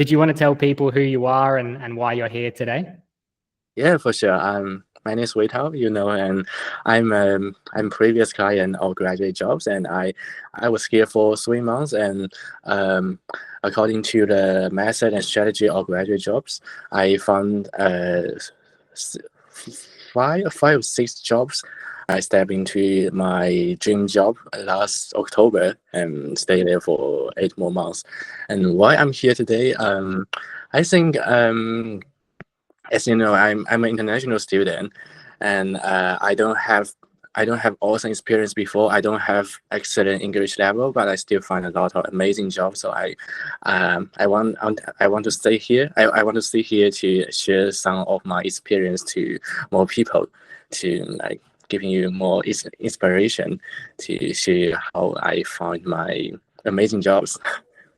Did you want to tell people who you are and why you're here today? Yeah, for sure. My name is Wei Tao, and I'm previous client of graduate jobs, and I was here for 3 months, and um, according to the method and strategy of graduate jobs, I found s- five or six jobs. I stepped into my dream job last October and stayed there for 8 more months. And why I'm here today, I think as you know, I'm an international student, and I don't have awesome experience before. I don't have excellent English level, but I still find a lot of amazing jobs. So I want to stay here. I want to stay here to share some of my experience to more people, to like giving you more inspiration to share how I found my amazing jobs.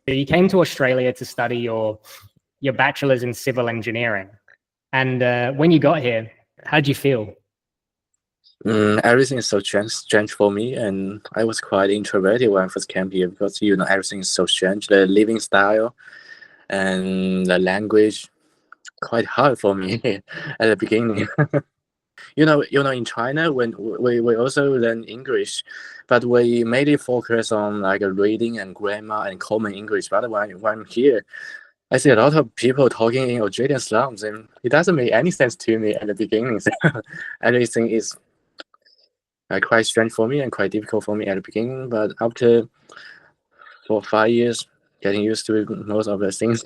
You came to Australia to study your bachelor's in civil engineering. And when you got here, how did you feel? Everything is so strange for me, and I was quite introverted when I first came here because everything is so strange. The living style and the language quite hard for me at the beginning. In China when we also learn English, but we mainly focus on like reading and grammar and common English. But when I'm here, I see a lot of people talking in Australian slums, and it doesn't make any sense to me at the beginning. So everything is quite strange for me and quite difficult for me at the beginning. But after 4 or 5 years, getting used to most of the things.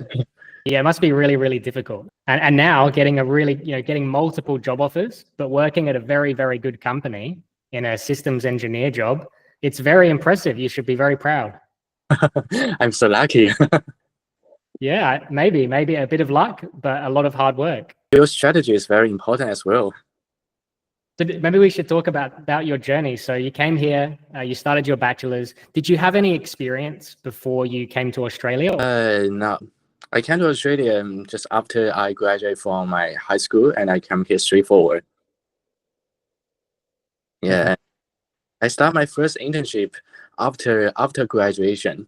Yeah, it must be really, really difficult. And now getting getting multiple job offers, but working at a very, very good company in a systems engineer job, it's very impressive. You should be very proud. I'm so lucky. Yeah, maybe a bit of luck, but a lot of hard work. Your strategy is very important as well. So maybe we should talk about your journey. So you came here, you started your bachelor's. Did you have any experience before you came to Australia? No. I came to Australia just after I graduated from my high school, and I came here straightforward. Yeah, I started my first internship after graduation.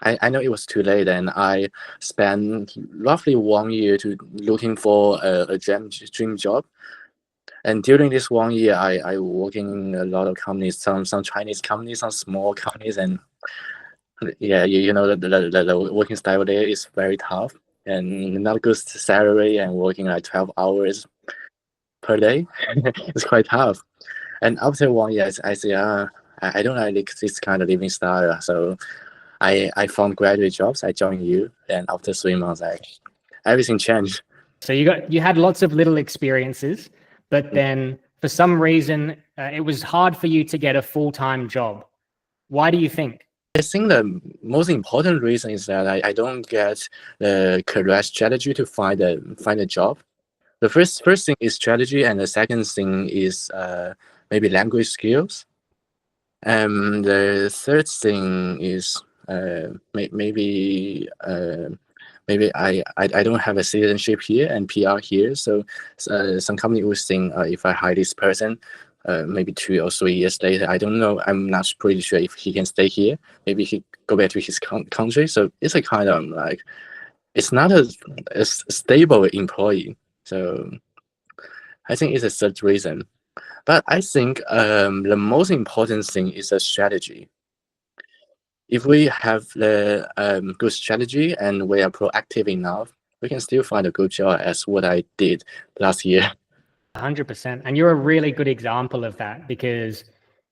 I know it was too late, and I spent roughly 1 year to looking for a dream job. And during this 1 year, I working in a lot of companies, some Chinese companies, some small companies, and yeah, the working style there is very tough and not good salary, and working like 12 hours per day. It's quite tough. And after 1 year, I say, I don't like this kind of living style. So I found graduate jobs. I joined you, and after 3 months, everything changed. So you had lots of little experiences, but then for some reason it was hard for you to get a full-time job. Why do you think? I think the most important reason is that I don't get the correct strategy to find a job. The first thing is strategy, and the second thing is maybe language skills. The third thing is maybe I don't have a citizenship here and PR here, so some company will think if I hire this person, maybe 2 or 3 years later, I don't know, I'm not pretty sure if he can stay here. Maybe he go back to his country. So it's a kind of like, it's not a stable employee. So I think it's a third reason. But I think the most important thing is a strategy. If we have the good strategy and we are proactive enough, we can still find a good job, as what I did last year. 100%. And you're a really good example of that, because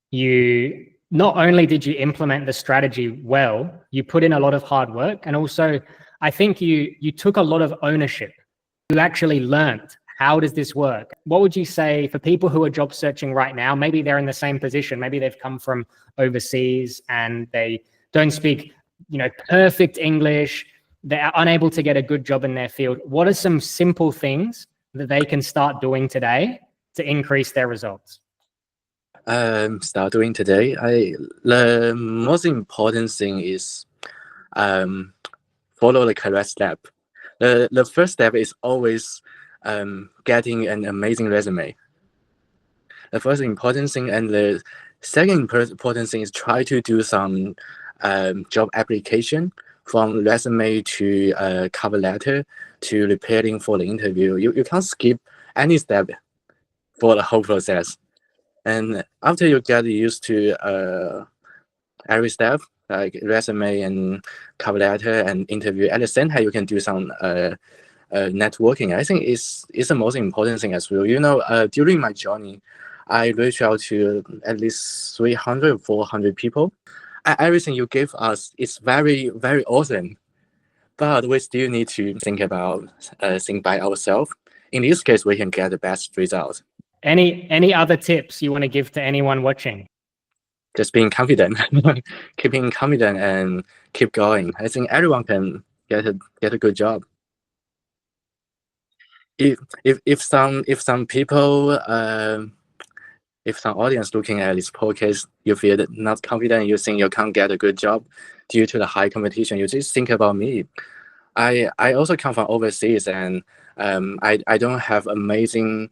you not only did you implement the strategy well, you put in a lot of hard work. And also, I think you took a lot of ownership. You actually learned, how does this work? What would you say for people who are job searching right now? Maybe they're in the same position. Maybe they've come from overseas and they don't speak, perfect English. They're unable to get a good job in their field. What are some simple things that they can start doing today to increase their results? Start doing today. The most important thing is follow the correct step. The first step is always getting an amazing resume. The first important thing, and the second important thing is try to do some job application from resume to cover letter to preparing for the interview. You can't skip any step for the whole process. And after you get used to every step, like resume and cover letter and interview, at the same time you can do some networking. I think is the most important thing as well. During my journey, I reached out to at least 300, 400 people. Everything you give us is very, very awesome, but we still need to think by ourselves. In this case, we can get the best result. Any other tips you want to give to anyone watching? Just being confident, keeping confident, and keep going. I think everyone can get a good job. If some people if some audience looking at this podcast, you feel that not confident, you think you can't get a good job due to the high competition, you just think about me. I also come from overseas, and I don't have amazing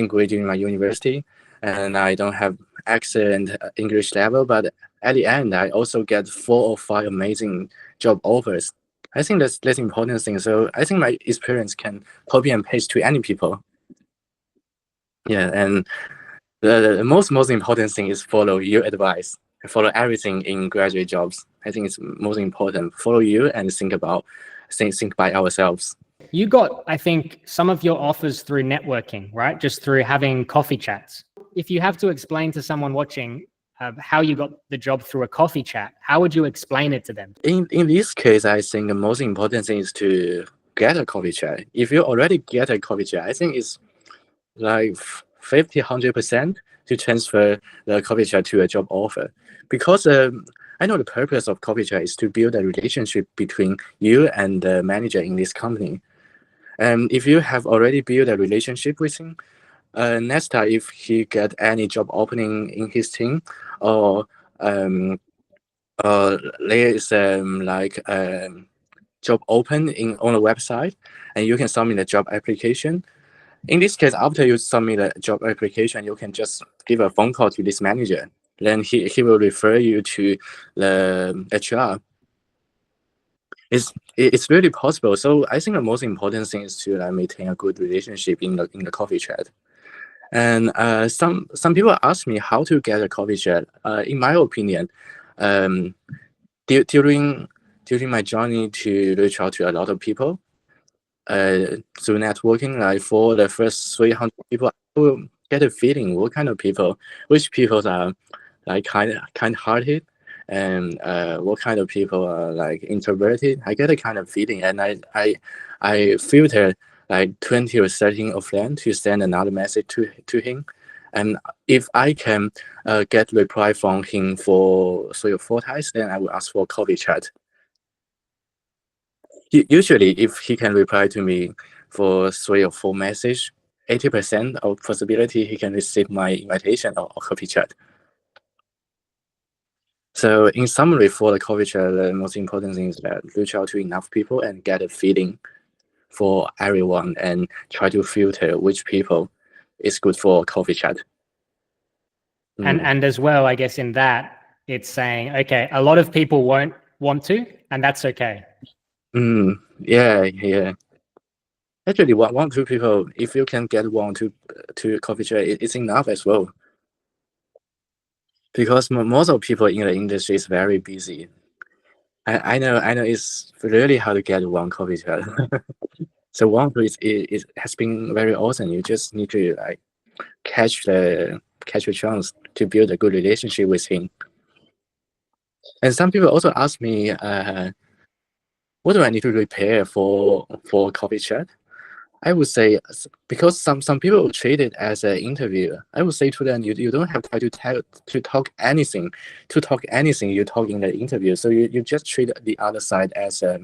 grade in my university, and I don't have excellent English level, but at the end I also get 4 or 5 amazing job offers. I think that's important thing. So I think my experience can copy and paste to any people. Yeah, and the most important thing is follow your advice. Follow everything in graduate jobs. I think it's most important. Follow you and think by ourselves. You got, I think, some of your offers through networking, right? Just through having coffee chats. If you have to explain to someone watching how you got the job through a coffee chat, how would you explain it to them? In this case, I think the most important thing is to get a coffee chat. If you already get a coffee chat, I think it's like 50, 100% to transfer the coffee chat to a job offer. Because I know the purpose of coffee chat is to build a relationship between you and the manager in this company. And if you have already built a relationship with him, next time if he get any job opening in his team, or there is job open on the website, and you can submit a job application. In this case, after you submit a job application, you can just give a phone call to this manager. Then he will refer you to the HR. It's really possible. So I think the most important thing is to maintain a good relationship in the coffee chat. And some people ask me how to get a coffee chat. In my opinion, during my journey to reach out to a lot of people through networking, like for the first 300 people, I will get a feeling what kind of people, which people are like kind-hearted, and what kind of people are like introverted. I get a kind of feeling, and I filter like 20 or 30 of them to send another message to him. And if I can get reply from him for 3 or 4 times, then I will ask for a coffee chat. Usually, if he can reply to me for 3 or 4 messages, 80% of possibility he can receive my invitation or coffee chat. So in summary, for the coffee chat, the most important thing is that reach out to enough people and get a feeling for everyone, and try to filter which people is good for coffee chat. And as well, I guess in that, it's saying, okay, a lot of people won't want to, and that's okay. Yeah. Actually, 1, 2 people, if you can get 1 to coffee chat, it's enough as well. Because most of people in the industry is very busy. I know it's really hard to get 1 coffee chat. So 1 it has been very awesome. You just need to like catch the chance to build a good relationship with him. And some people also ask me, what do I need to prepare for coffee chat? I would say, because some people treat it as an interview, I would say to them, you don't have to talk anything you talk in the interview. So you just treat the other side as a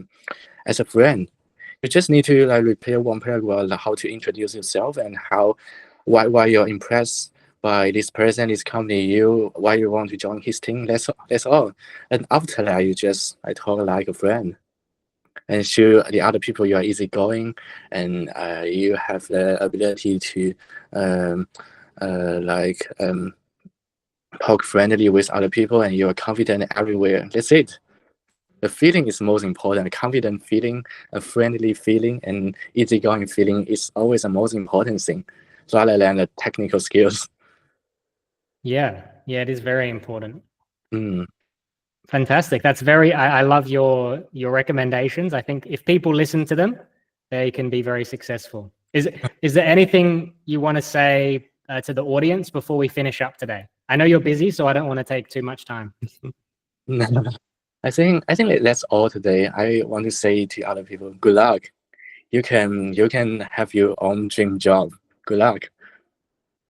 friend. You just need to like prepare 1 paragraph, like how to introduce yourself and why you're impressed by this person, this company, why you want to join his team. That's all. And after that, you just talk like a friend, and show the other people you are easygoing, and you have the ability to talk friendly with other people, and you are confident everywhere. That's it. the feeling is most important. A confident feeling, a friendly feeling, and easygoing feeling is always the most important thing, rather than the technical skills. Yeah, it is very important. Mm. Fantastic. That's very. I love your recommendations. I think if people listen to them, they can be very successful. Is there anything you want to say to the audience before we finish up today? I know you're busy, so I don't want to take too much time. I think that's all today. I want to say to other people, good luck. You can have your own dream job. Good luck.